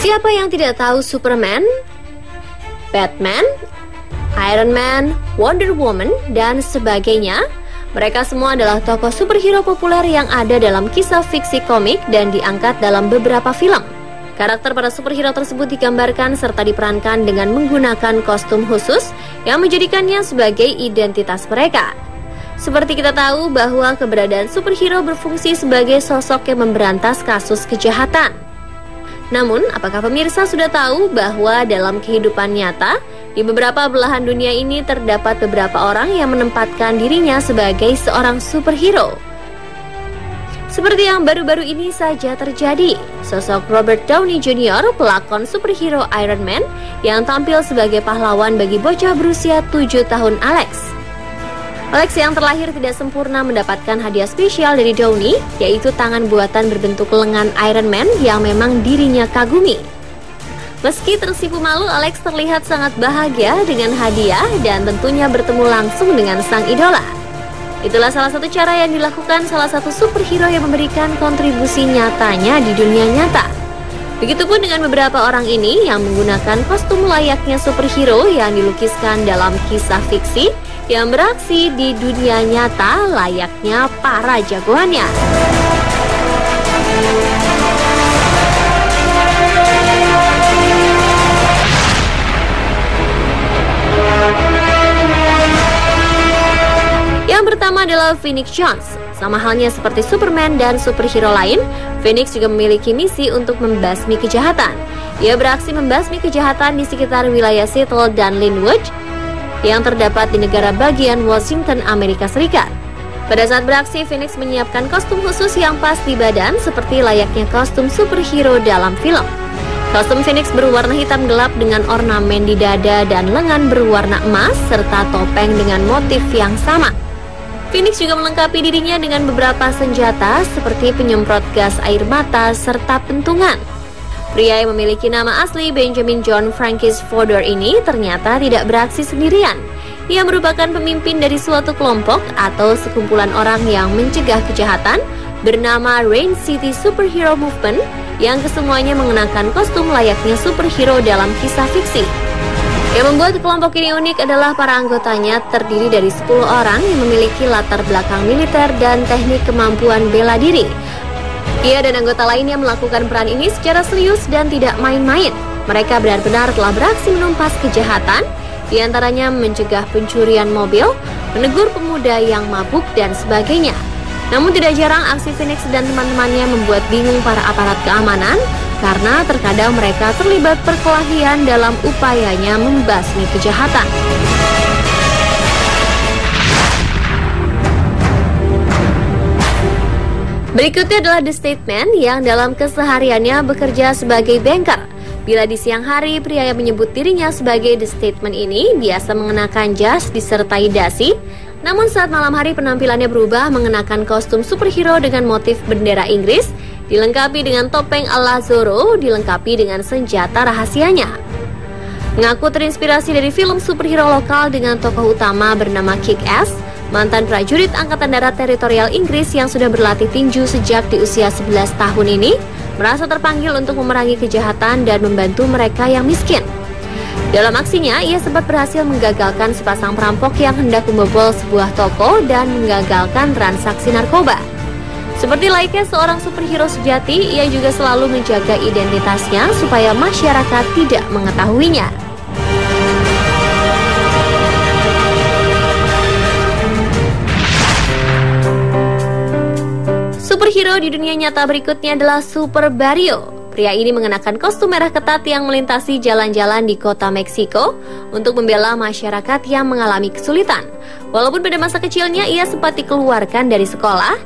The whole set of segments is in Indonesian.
Siapa yang tidak tahu Superman, Batman, Iron Man, Wonder Woman, dan sebagainya? Mereka semua adalah tokoh superhero populer yang ada dalam kisah fiksi komik dan diangkat dalam beberapa film. Karakter para superhero tersebut digambarkan serta diperankan dengan menggunakan kostum khusus yang menjadikannya sebagai identitas mereka. Seperti kita tahu bahwa keberadaan superhero berfungsi sebagai sosok yang memberantas kasus kejahatan. Namun, apakah pemirsa sudah tahu bahwa dalam kehidupan nyata, di beberapa belahan dunia ini terdapat beberapa orang yang menempatkan dirinya sebagai seorang superhero? Seperti yang baru-baru ini saja terjadi, sosok Robert Downey Jr., pelakon superhero Iron Man, yang tampil sebagai pahlawan bagi bocah berusia 7 tahun Alex. Alex yang terlahir tidak sempurna mendapatkan hadiah spesial dari Downey, yaitu tangan buatan berbentuk lengan Iron Man yang memang dirinya kagumi. Meski tersipu malu, Alex terlihat sangat bahagia dengan hadiah dan tentunya bertemu langsung dengan sang idola. Itulah salah satu cara yang dilakukan salah satu superhero yang memberikan kontribusi nyatanya di dunia nyata. Begitupun dengan beberapa orang ini yang menggunakan kostum layaknya superhero yang dilukiskan dalam kisah fiksi yang beraksi di dunia nyata layaknya para jagoannya. Yang pertama adalah Phoenix Jones. Sama halnya seperti Superman dan superhero lain, Phoenix juga memiliki misi untuk membasmi kejahatan. Ia beraksi membasmi kejahatan di sekitar wilayah Seattle dan Linwood yang terdapat di negara bagian Washington, Amerika Serikat. Pada saat beraksi, Phoenix menyiapkan kostum khusus yang pas di badan seperti layaknya kostum superhero dalam film. Kostum Phoenix berwarna hitam gelap dengan ornamen di dada dan lengan berwarna emas serta topeng dengan motif yang sama. Phoenix juga melengkapi dirinya dengan beberapa senjata seperti penyemprot gas air mata serta pentungan. Pria yang memiliki nama asli Benjamin John Francis Fodor ini ternyata tidak beraksi sendirian. Ia merupakan pemimpin dari suatu kelompok atau sekumpulan orang yang mencegah kejahatan bernama Rain City Superhero Movement yang kesemuanya mengenakan kostum layaknya superhero dalam kisah fiksi. Yang membuat kelompok ini unik adalah para anggotanya terdiri dari 10 orang yang memiliki latar belakang militer dan teknik kemampuan bela diri. Ia dan anggota lainnya melakukan peran ini secara serius dan tidak main-main. Mereka benar-benar telah beraksi menumpas kejahatan, diantaranya mencegah pencurian mobil, menegur pemuda yang mabuk, dan sebagainya. Namun tidak jarang aksi Phoenix dan teman-temannya membuat bingung para aparat keamanan karena terkadang mereka terlibat perkelahian dalam upayanya membasmi kejahatan. Berikutnya adalah The Statesman yang dalam kesehariannya bekerja sebagai banker. Bila di siang hari, pria yang menyebut dirinya sebagai The Statesman ini biasa mengenakan jas disertai dasi. Namun saat malam hari penampilannya berubah mengenakan kostum superhero dengan motif bendera Inggris, dilengkapi dengan topeng ala Zorro, dilengkapi dengan senjata rahasianya. Mengaku terinspirasi dari film superhero lokal dengan tokoh utama bernama Kick-Ass, mantan prajurit Angkatan Darat Teritorial Inggris yang sudah berlatih tinju sejak di usia 11 tahun ini, merasa terpanggil untuk memerangi kejahatan dan membantu mereka yang miskin. Dalam aksinya, ia sempat berhasil menggagalkan sepasang perampok yang hendak membobol sebuah toko dan menggagalkan transaksi narkoba. Seperti layaknya seorang superhero sejati, ia juga selalu menjaga identitasnya supaya masyarakat tidak mengetahuinya. Superhero di dunia nyata berikutnya adalah Super Barrio. Pria ini mengenakan kostum merah ketat yang melintasi jalan-jalan di kota Meksiko untuk membela masyarakat yang mengalami kesulitan. Walaupun pada masa kecilnya ia sempat dikeluarkan dari sekolah,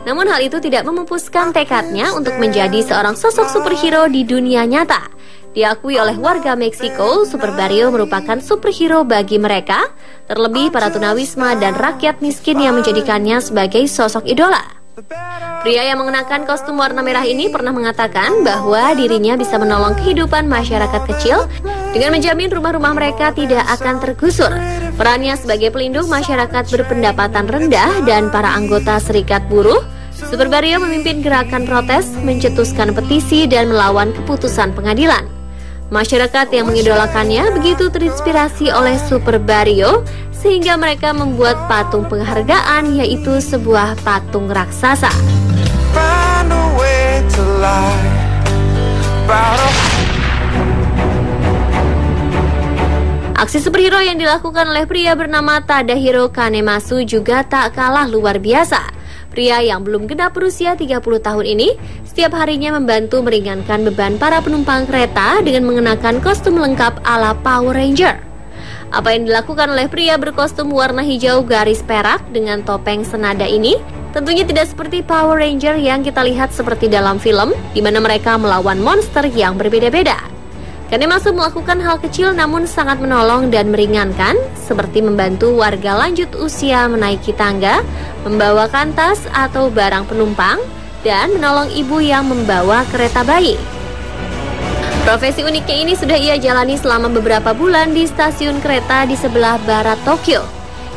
namun hal itu tidak memupuskan tekadnya untuk menjadi seorang sosok superhero di dunia nyata. Diakui oleh warga Meksiko, Super Barrio merupakan superhero bagi mereka, terlebih para tunawisma dan rakyat miskin yang menjadikannya sebagai sosok idola. Pria yang mengenakan kostum warna merah ini pernah mengatakan bahwa dirinya bisa menolong kehidupan masyarakat kecil dengan menjamin rumah-rumah mereka tidak akan tergusur. Perannya sebagai pelindung masyarakat berpendapatan rendah dan para anggota serikat buruh Super Barrio memimpin gerakan protes, mencetuskan petisi, dan melawan keputusan pengadilan. Masyarakat yang mengidolakannya begitu terinspirasi oleh Super Barrio sehingga mereka membuat patung penghargaan, yaitu sebuah patung raksasa. Aksi superhero yang dilakukan oleh pria bernama Tadahiro Kanemasu juga tak kalah luar biasa. Pria yang belum genap berusia 30 tahun ini setiap harinya membantu meringankan beban para penumpang kereta dengan mengenakan kostum lengkap ala Power Ranger. Apa yang dilakukan oleh pria berkostum warna hijau garis perak dengan topeng senada ini tentunya tidak seperti Power Ranger yang kita lihat seperti dalam film, di mana mereka melawan monster yang berbeda-beda. Kanemasu melakukan hal kecil namun sangat menolong dan meringankan, seperti membantu warga lanjut usia menaiki tangga, membawakan tas atau barang penumpang, dan menolong ibu yang membawa kereta bayi. Profesi uniknya ini sudah ia jalani selama beberapa bulan di stasiun kereta di sebelah barat Tokyo.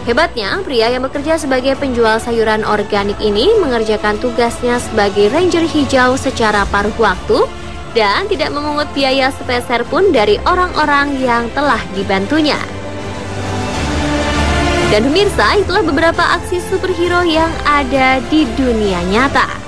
Hebatnya, pria yang bekerja sebagai penjual sayuran organik ini mengerjakan tugasnya sebagai ranger hijau secara paruh waktu dan tidak memungut biaya sepeser pun dari orang-orang yang telah dibantunya. Dan pemirsa, itulah beberapa aksi superhero yang ada di dunia nyata.